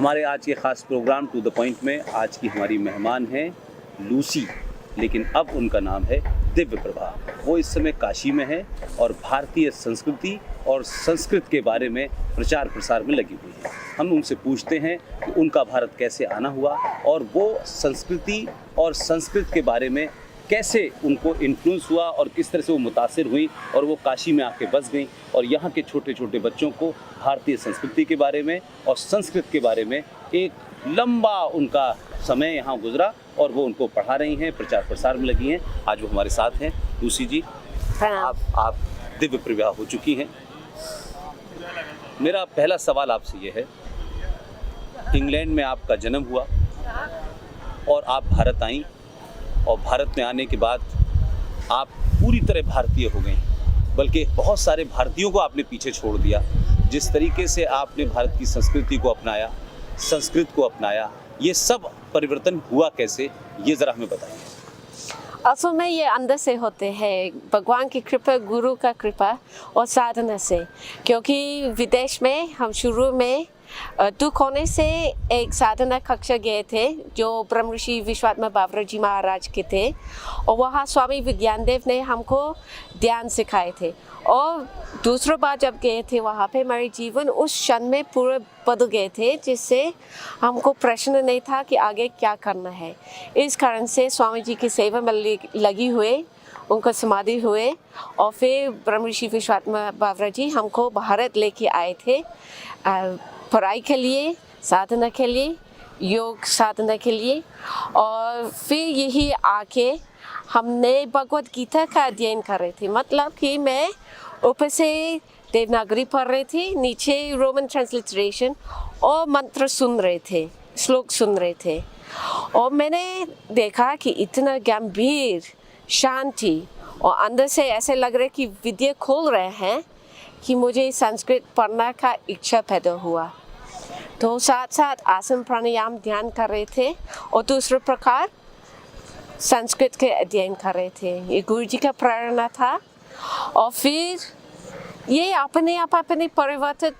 हमारे आज के ख़ास प्रोग्राम टू द पॉइंट में आज की हमारी मेहमान हैं लूसी, लेकिन अब उनका नाम है दिव्य प्रभा। वो इस समय काशी में है और भारतीय संस्कृति और संस्कृत के बारे में प्रचार प्रसार में लगी हुई है। हम उनसे पूछते हैं कि उनका भारत कैसे आना हुआ और वो संस्कृति और संस्कृत के बारे में कैसे उनको इन्फ्लुएंस हुआ और किस तरह से वो मुतासिर हुई और वो काशी में आके बस गई और यहाँ के छोटे छोटे बच्चों को भारतीय संस्कृति के बारे में और संस्कृत के बारे में एक लंबा उनका समय यहाँ गुजरा और वो उनको पढ़ा रही हैं, प्रचार प्रसार में लगी हैं। आज वो हमारे साथ हैं। लूसी जी, आप दिव्य प्रभा हो चुकी हैं। मेरा पहला सवाल आपसे ये है, इंग्लैंड में आपका जन्म हुआ और आप भारत आईं और भारत में आने के बाद आप पूरी तरह भारतीय हो गई, बल्कि बहुत सारे भारतीयों को आपने पीछे छोड़ दिया। जिस तरीके से आपने भारत की संस्कृति को अपनाया, संस्कृत को अपनाया, ये सब परिवर्तन हुआ कैसे, ये ज़रा हमें बताइए। असल में ये अंदर से होते हैं, भगवान की कृपा, गुरु का कृपा और साधना से। क्योंकि विदेश में हम शुरू में दुख होने से एक साधना कक्षा गए थे जो ब्रह्म ऋषि विश्वात्मा बावरा जी महाराज के थे, और वहाँ स्वामी विज्ञान देव ने हमको ध्यान सिखाए थे। और दूसरी बार जब गए थे वहाँ पे हमारे जीवन उस क्षण में पूरे बदल गए थे, जिससे हमको प्रश्न नहीं था कि आगे क्या करना है। इस कारण से स्वामी जी की सेवा में लगी हुए, उनका समाधि हुए और फिर ब्रह्म ऋषि विश्वात्मा बावरा जी हमको भारत लेके आए थे पढ़ाई के लिए, साधना के लिए, योग साधना के लिए। और फिर यही आके हमने भगवद गीता का अध्ययन कर रहे थे। मतलब कि मैं ऊपर से देवनागरी पढ़ रही थी, नीचे रोमन ट्रांसलिटरेशन और मंत्र सुन रहे थे, श्लोक सुन रहे थे। और मैंने देखा कि इतना गंभीर शांति और अंदर से ऐसे लग रहे कि विद्या खोल रहे हैं कि मुझे संस्कृत पढ़ना का इच्छा पैदा हुआ। तो साथ साथ आसन प्राणायाम ध्यान कर रहे थे और दूसरे प्रकार संस्कृत के अध्ययन कर रहे थे। ये गुरु जी का प्रेरणा था और फिर ये अपने आप परिवर्तित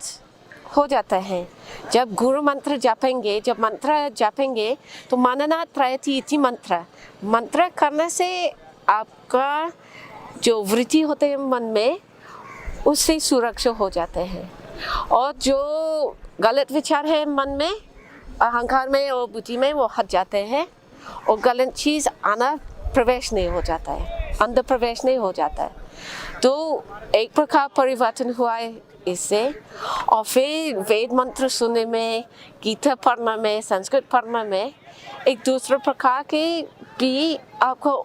हो जाता है। जब गुरु मंत्र जपेंगे, जब मंत्र जपेंगे तो मननात् प्रयति इति मंत्र करने से आपका जो वृत्ति होते हैं मन में, उससे सुरक्षा हो जाते हैं। और जो गलत विचार है मन में, अहंकार में और बुद्धि में, वो हट जाते हैं और गलत चीज़ आना प्रवेश नहीं हो जाता है, अंदर प्रवेश नहीं हो जाता है। तो एक प्रकार परिवर्तन हुआ है इससे। और फिर वेद मंत्र सुनने में, गीता पढ़ना में, संस्कृत पढ़ना में एक दूसरे प्रकार के भी आपको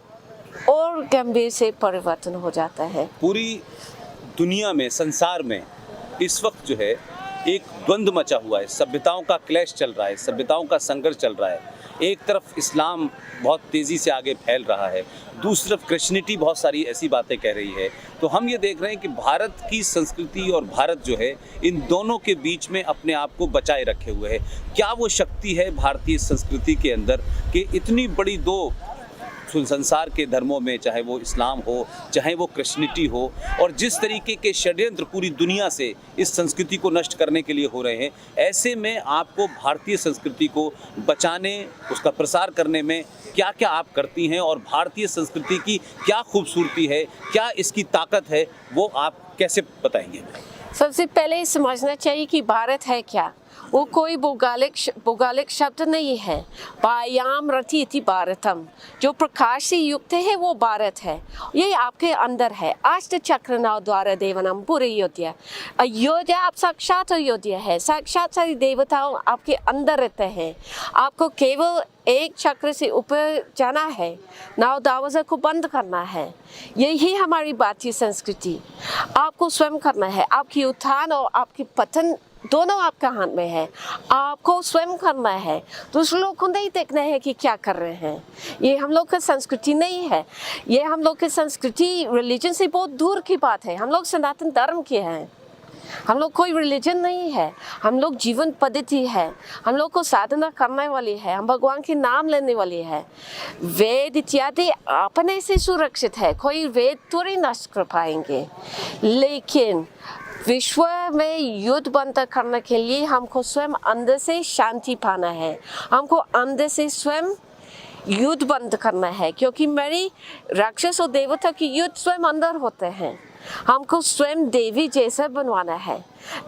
और गंभीर से परिवर्तन हो जाता है। पूरी दुनिया में, संसार में इस वक्त जो है एक द्वंद्व मचा हुआ है, सभ्यताओं का क्लैश चल रहा है, सभ्यताओं का संघर्ष चल रहा है। एक तरफ इस्लाम बहुत तेज़ी से आगे फैल रहा है, दूसरी तरफ क्रिश्चियनिटी बहुत सारी ऐसी बातें कह रही है। तो हम ये देख रहे हैं कि भारत की संस्कृति और भारत जो है इन दोनों के बीच में अपने आप को बचाए रखे हुए है। क्या वो शक्ति है भारतीय संस्कृति के अंदर कि इतनी बड़ी दो संसार के धर्मों में, चाहे वो इस्लाम हो, चाहे वो क्रिश्चियनिटी हो, और जिस तरीके के षड्यंत्र पूरी दुनिया से इस संस्कृति को नष्ट करने के लिए हो रहे हैं, ऐसे में आपको भारतीय संस्कृति को बचाने, उसका प्रसार करने में क्या क्या आप करती हैं और भारतीय संस्कृति की क्या खूबसूरती है, क्या इसकी ताकत है, वो आप कैसे बताएंगे? सबसे पहले समझना चाहिए कि भारत है क्या। वो कोई भौगोलिक शब्द नहीं है। बायाम रति इति भारतम, जो प्रकाश से युक्त है वो भारत है। ये आपके अंदर है। अष्ट चक्र नव द्वारा देवनम पूरे अयोध्या। अयोध्या आप साक्षात अयोध्या है। साक्षात सारी देवताओं आपके अंदर रहते हैं। आपको केवल एक चक्र से ऊपर जाना है, नौ दरवाज़ा को बंद करना है। यही हमारी भारतीय संस्कृति। आपको स्वयं करना है। आपकी उत्थान और आपकी पतन दोनों आपका हाथ में है। आपको स्वयं करना है, दूसरे लोग को नहीं देखना है कि क्या कर रहे हैं। ये हम लोग का संस्कृति नहीं है। ये हम लोग की संस्कृति रिलीजन से बहुत दूर की बात है। हम लोग सनातन धर्म के हैं। हम लोग कोई रिलीजन नहीं है। हम लोग जीवन पद्धति है। हम लोग को साधना करने वाली है। हम भगवान के नाम लेने वाली है। वेद इत्यादि अपने से सुरक्षित है। कोई वेद थोड़ी नष्ट कर पाएंगे, लेकिन विश्व में युद्ध बंद करने के लिए हमको स्वयं अंदर से शांति पाना है, हमको अंदर से स्वयं युद्ध बंद करना है, क्योंकि मेरी राक्षस और देवता की युद्ध स्वयं अंदर होते हैं। हमको स्वयं देवी जैसा बनवाना है,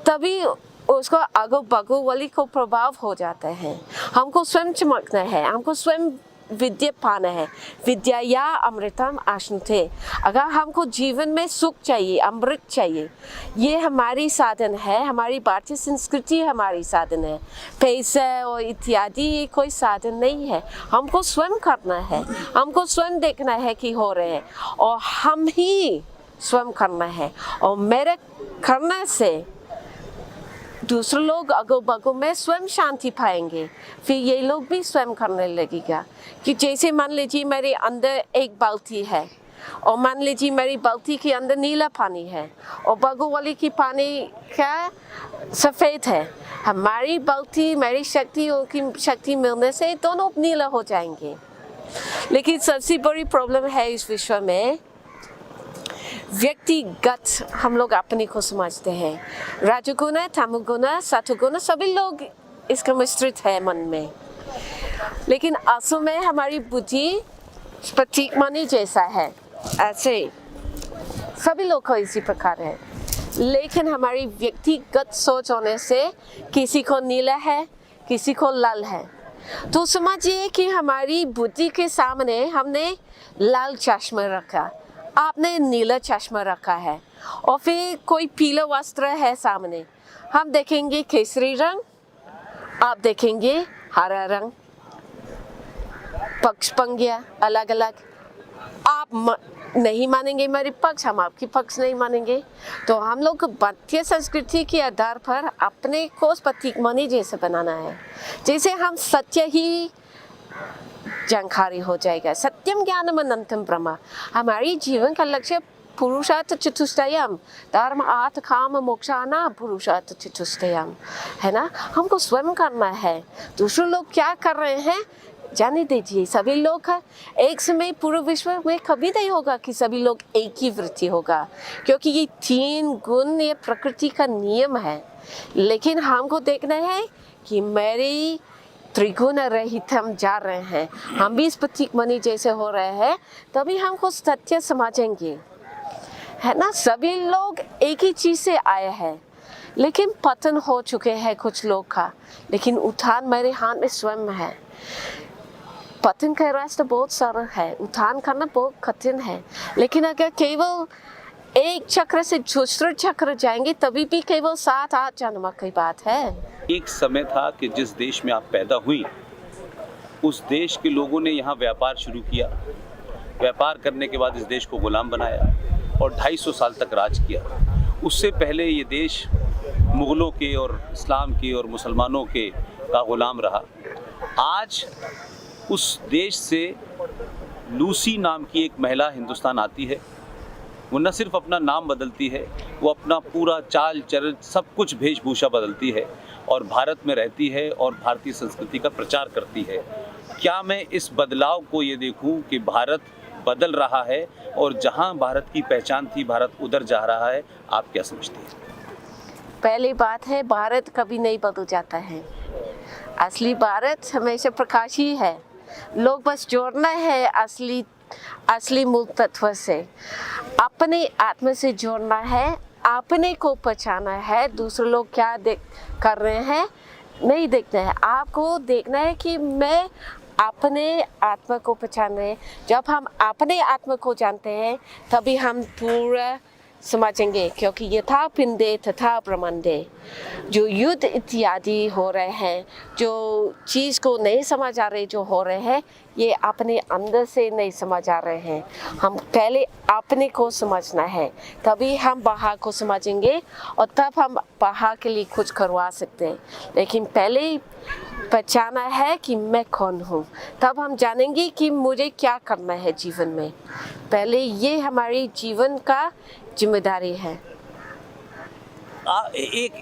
तभी उसको आगो बगो वाली को प्रभाव हो जाता है। हमको स्वयं चमकना है, हमको स्वयं विद्या पाना है। विद्या या अमृतम आश्नुते। अगर हमको जीवन में सुख चाहिए, अमृत चाहिए, ये हमारी साधन है, हमारी भारतीय संस्कृति हमारी साधन है। पैसा और इत्यादि ये कोई साधन नहीं है, हमको स्वयं करना है, हमको स्वयं देखना है कि हो रहे हैं, और हम ही स्वयं करना है। और मेरे करने से दूसरे लोग अगो बगो में स्वयं शांति पाएंगे, फिर ये लोग भी स्वयं करने लगेगा। कि जैसे मान लीजिए मेरे अंदर एक बाल्टी है, और मान लीजिए मेरी बाल्टी के अंदर नीला पानी है, और बगो वाली की पानी क्या सफ़ेद है। हमारी बाल्टी, मेरी शक्ति, उनकी शक्ति मिलने से दोनों नीला हो जाएंगे। लेकिन सबसे बड़ी प्रॉब्लम है इस विश्व में, व्यक्तिगत हम लोग अपने को समझते हैं। राजगुण, तमोगुण, सत्वगुण सभी लोग इसका मिश्रित है मन में, लेकिन असल में हमारी बुद्धि प्रतीक मणि जैसा है। ऐसे सभी लोग को इसी प्रकार है, लेकिन हमारी व्यक्तिगत सोच होने से किसी को नीला है, किसी को लाल है। तो समझिए कि हमारी बुद्धि के सामने हमने लाल चश्मा रखा, आपने नीला चश्मा रखा है, और फिर कोई पीला वस्त्र है सामने, हम देखेंगे केसरी रंग, आप देखेंगे हरा रंग, पक्ष पंक्तियाँ अलग अलग। आप नहीं मानेंगे मेरे पक्ष, हम आपकी पक्ष नहीं मानेंगे। तो हम लोग भारतीय संस्कृति के आधार पर अपने को प्रतीक मणि जैसे बनाना है, जैसे हम सत्य ही जानकारी हो जाएगा। सत्यम ज्ञानम अनंतम ब्रह्म। हमारी जीवन का लक्ष्य पुरुषार्थ चतुष्टयम, धर्म अर्थ काम मोक्षाना पुरुषार्थ चतुष्टयम है ना। हमको स्वयं करना है, दूसरे लोग क्या कर रहे हैं जाने दीजिए। सभी लोग एक समय पूरे विश्व में कभी नहीं होगा कि सभी लोग एक ही वृत्ति होगा, क्योंकि ये 3 गुण ये प्रकृति का नियम है। लेकिन हमको देखना है कि मेरी त्रिगुण रहित हम जा रहे हैं, हम भी इस प्रतीक मणि जैसे हो रहे हैं, तभी हमको सत्य समझेंगे, है ना। सभी लोग एक ही चीज़ से आए हैं, लेकिन पतन हो चुके हैं कुछ लोग का, लेकिन उत्थान मेरे हाथ में स्वयं है। पतन का रास्ता बहुत सरल है, उत्थान करना बहुत कठिन है। लेकिन अगर केवल एक चक्र से दूसरे चक्र जाएंगे, तभी भी केवल 7-8 जन्म की बात है। एक समय था कि जिस देश में आप पैदा हुई, उस देश के लोगों ने यहाँ व्यापार शुरू किया। व्यापार करने के बाद इस देश को गुलाम बनाया और 250 साल तक राज किया। उससे पहले ये देश मुग़लों के और इस्लाम के और मुसलमानों के का गुलाम रहा। आज उस देश से लूसी नाम की एक महिला हिंदुस्तान आती है। वो न सिर्फ अपना नाम बदलती है, वो अपना पूरा चाल चलन सब कुछ वेशभूषा बदलती है और भारत में रहती है और भारतीय संस्कृति का प्रचार करती है। क्या मैं इस बदलाव को ये देखूं कि भारत बदल रहा है और जहां भारत की पहचान थी भारत उधर जा रहा है? आप क्या समझते हैं? पहली बात है, भारत कभी नहीं बदल जाता है। असली भारत हमेशा प्रकाश ही है। लोग बस जोड़ना है असली मूल तत्व से, अपने आत्मा से जोड़ना है, अपने को पहचाना है। दूसरे लोग क्या कर रहे हैं नहीं देखना है, आपको देखना है कि मैं अपने आत्मा को पहचान रहे हैं। जब हम अपने आत्मा को जानते हैं तभी हम पूरा समझेंगे, क्योंकि यथा पिंडे तथा ब्रह्मांडे। जो युद्ध इत्यादि हो रहे हैं, जो चीज़ को नहीं समझ आ रहे जो हो रहे हैं, ये अपने अंदर से नहीं समझ आ रहे हैं। हम पहले अपने को समझना है, तभी हम बाहर को समझेंगे और तब हम बाहर के लिए कुछ करवा सकते हैं। लेकिन पहले पहचाना है कि मैं कौन हूँ, तब हम जानेंगे कि मुझे क्या करना है जीवन में। पहले ये हमारी जीवन का जिम्मेदारी है।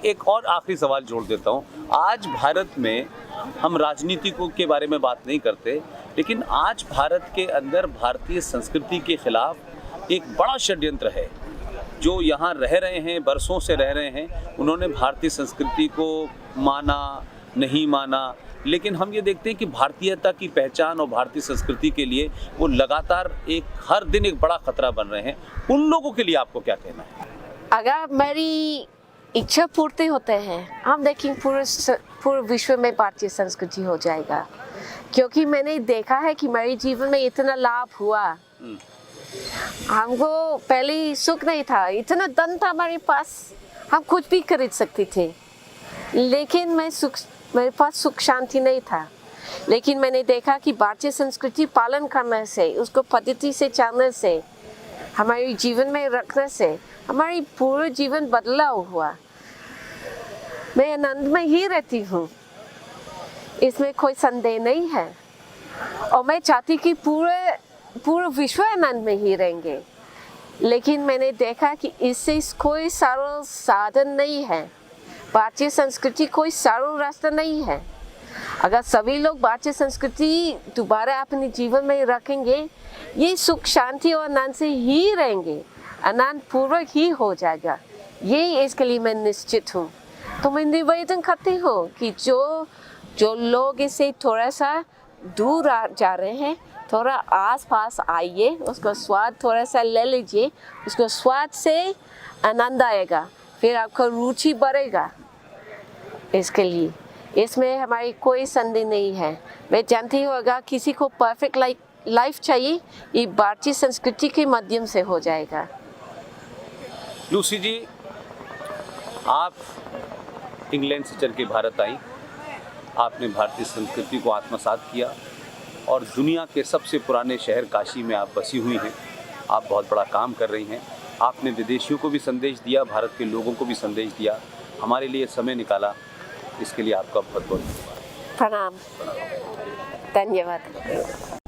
एक और आखिरी सवाल जोड़ देता हूँ। आज भारत में हम राजनीति के बारे में बात नहीं करते, लेकिन आज भारत के अंदर भारतीय संस्कृति के खिलाफ एक बड़ा षड्यंत्र है। जो यहाँ रह रहे हैं, बरसों से रह रहे हैं, उन्होंने भारतीय संस्कृति को माना, नहीं माना, लेकिन हम ये देखते हैं कि भारतीयता की पहचान और भारतीय संस्कृति के लिए वो लगातार हर दिन एक बड़ा खतरा बन रहे हैं। उन लोगों के लिए आपको क्या कहना है? अगर मेरी इच्छा पूर्ति होते हैं, हम देखेंगे पूरे विश्व में भारतीय संस्कृति हो जाएगा, क्योंकि मैंने देखा है कि मेरे जीवन में इतना लाभ हुआ। हमको पहले सुख नहीं था, इतना धन था हमारे पास, हम कुछ भी खरीद सकते थे, लेकिन मेरे पास सुख शांति नहीं था। लेकिन मैंने देखा कि भारतीय संस्कृति पालन करने से, उसको पद्धति से चलने से, हमारे जीवन में रखने से हमारी पूरा जीवन बदलाव हुआ। मैं आनंद में ही रहती हूँ, इसमें कोई संदेह नहीं है, और मैं चाहती कि पूरा विश्व आनंद में ही रहेंगे। लेकिन मैंने देखा कि इससे कोई सरल साधन नहीं है, भारतीय संस्कृति कोई सरल रास्ता नहीं है। अगर सभी लोग भारतीय संस्कृति दोबारा अपने जीवन में रखेंगे, ये सुख शांति और आनंद से ही रहेंगे, आनंद पूर्वक ही हो जाएगा। ये इसके लिए मैं निश्चित हूँ। तो मैं निवेदन करती हूँ कि जो लोग इससे थोड़ा सा दूर जा रहे हैं, थोड़ा आस पास आइए, उसका स्वाद थोड़ा सा ले लीजिए, उसको स्वाद से आनंद आएगा, फिर आपका रुचि बढ़ेगा इसके लिए। इसमें हमारी कोई संदेह नहीं है। मैं जानती हूँ अगर किसी को परफेक्ट लाइफ चाहिए, ये भारतीय संस्कृति के माध्यम से हो जाएगा। लूसी जी, आप इंग्लैंड से चल के भारत आई, आपने भारतीय संस्कृति को आत्मसात किया और दुनिया के सबसे पुराने शहर काशी में आप बसी हुई हैं। आप बहुत बड़ा काम कर रही हैं। आपने विदेशियों को भी संदेश दिया, भारत के लोगों को भी संदेश दिया, हमारे लिए समय निकाला, इसके लिए आपका बहुत बहुत धन्यवाद। प्रणाम, धन्यवाद।